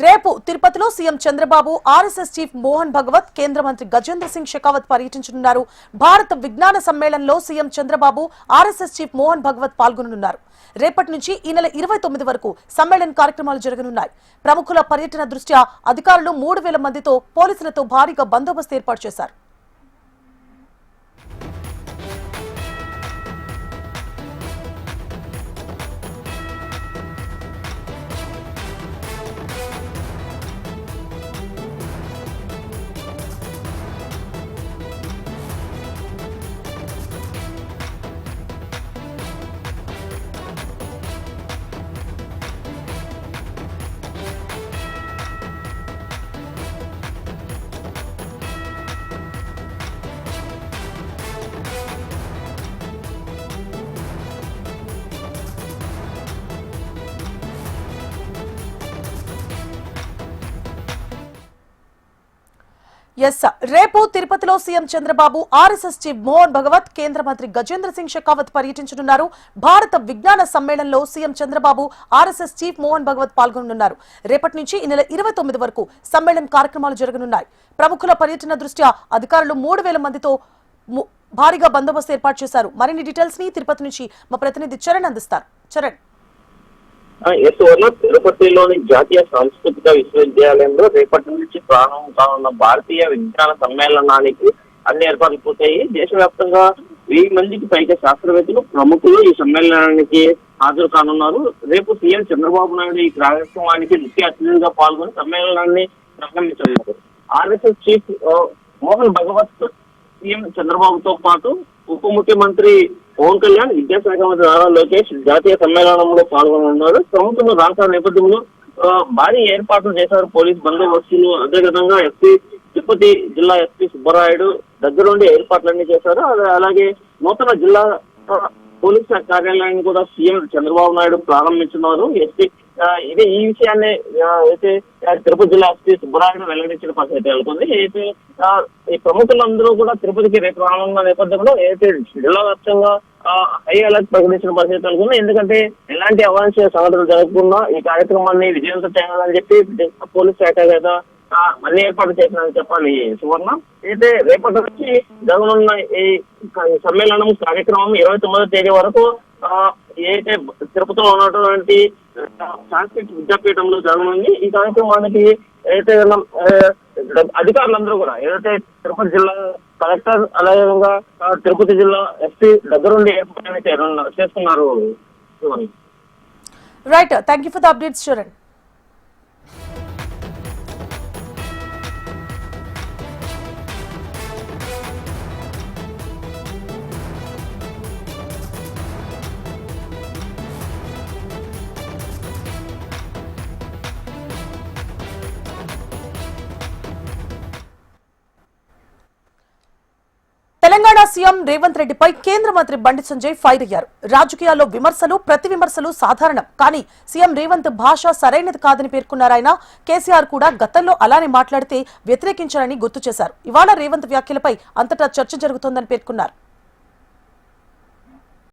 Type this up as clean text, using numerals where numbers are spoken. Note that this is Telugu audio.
రేపు తిరుపతిలో CM Chandrababu RSS chief Mohan Bhagwat కేంద్ర మంత్రి గజేంద్ర సింగ్ షెకావత్ పర్యటించనున్నారు. భారత విజ్ఞాన సమ్మేళనంలో CM Chandrababu RSS chief Mohan Bhagwat పాల్గొననున్నారు. రేపటి నుంచి ఈ నెల 29 వరకు సమ్మేళన కార్యక్రమాలు జరగనున్నాయి. ప్రముఖుల పర్యటన దృష్ట్యా అధికారులు 3000 మందితో పోలీసులతో భారీగా బందోబస్తు ఏర్పాటు చేశారు. రేపు తిరుపతిలో CM Chandrababu RSS chief Mohan Bhagwat కేంద్ర మంత్రి గజేంద్ర సింగ్ షెకావత్ పర్యటించనున్నారు. భారత విజ్ఞాన సమ్మేళనంలో CM Chandrababu RSS chief Mohan Bhagwat పాల్గొననున్నారు. రేపటి నుంచి ఈ నెల 29 వరకు సమ్మేళన కార్యక్రమాలు జరగనున్నాయి. ప్రముఖుల పర్యటన దృష్ట్యా అధికారులు 3000 మందితో భారీగా బందోబస్తు ఏర్పాటు చేశారు. మరిన్ని డీటెయిల్స్ ని తిరుపతి నుంచి మా ప్రతినిధి చరణ్ అందిస్తారు. చరణ్, తిరుపతిలోని జాతీయ సాంస్కృతిక విశ్వవిద్యాలయంలో రేపటి నుంచి ప్రారంభం కానున్న భారతీయ విజ్ఞాన సమ్మేళనానికి అన్ని ఏర్పాట్లు పూర్తయి దేశవ్యాప్తంగా 1000 మందికి పైగా శాస్త్రవేత్తలు ప్రముఖులు ఈ సమ్మేళనానికి హాజరు కానున్నారు. రేపు సీఎం చంద్రబాబు నాయుడు ఈ కార్యక్రమానికి ముఖ్య అతిథిగా పాల్గొని సమ్మేళనాన్ని ప్రారంభించనున్నారు. ఆర్ఎస్ఎస్ చీఫ్ మోహన్ భగవత్ సీఎం చంద్రబాబుతో పాటు ఉప ముఖ్యమంత్రి పవన్ కళ్యాణ్, విద్యాశాఖ మంత్రి నారా లోకేష్ జాతీయ సమ్మేళనంలో పాల్గొనున్నారు. ప్రముఖులు రాష్ట్ర నేపథ్యంలో భారీ ఏర్పాట్లు చేశారు. పోలీస్ బందోబస్తులు, అదేవిధంగా తిరుపతి జిల్లా ఎస్పీ సుబ్బరాయుడు దగ్గరుండి ఏర్పాట్లన్నీ చేశారు. అలాగే నూతన జిల్లా పోలీస్ కార్యాలయాన్ని కూడా సీఎం చంద్రబాబు నాయుడు ప్రారంభించున్నారు. ఈ విషయాన్ని అయితే తిరుపతి జిల్లా ఎస్పీ సుబ్బరాయుడు వెల్లడించిన పరిస్థితి నెలకొంది. అయితే ఈ ప్రముఖులందరూ కూడా తిరుపతికి రేపు రానున్న నేపథ్యంలో అయితే జిల్లా వ్యాప్తంగా హై అలర్ట్ ప్రకటించిన పరిస్థితి నెలకొంది. ఎందుకంటే ఎలాంటి అవాంఛనీయ సంఘటనలు జరగకుండా ఈ కార్యక్రమాన్ని విజయవంతం చేయాలని చెప్పి పోలీస్ శాఖ కదా అన్ని ఏర్పాటు చేసినని చెప్పాలి. సువర్ణ, అయితే రేపటి నుంచి జరగనున్న ఈ సమ్మేళనం కార్యక్రమం 29వ తేదీ వరకు ఏదైతే తిరుపతిలో ఉన్నటువంటి సాంస్కృతిక విద్యాపీఠంలో జరగనుంది. ఈ కార్యక్రమానికి ఏదైతే అధికారులందరూ కూడా ఏదైతే తిరుపతి జిల్లా కలెక్టర్, అలాగే తిరుపతి జిల్లా ఎస్పీ దగ్గరుండి ఏర్పాటు చేస్తున్నారు. Right, thank you for the updates Charan. Telangana CM Revanth రెడ్డిపై కేంద్ర మంత్రి బండి సంజయ్ ఫైర్ అయ్యారు. రాజకీయాల్లో విమర్శలు, ప్రతి విమర్శలు సాధారణం, కానీ సీఎం రేవంత్ భాష సరైనది కాదని పేర్కొన్నారు. ఆయన కేసీఆర్ కూడా గతంలో అలానే మాట్లాడితే వ్యతిరేకించారని గుర్తు చేశారు. ఇవాళ రేవంత్ వ్యాఖ్యలపై అంతటా చర్చ జరుగుతోందని పేర్కొన్నారు.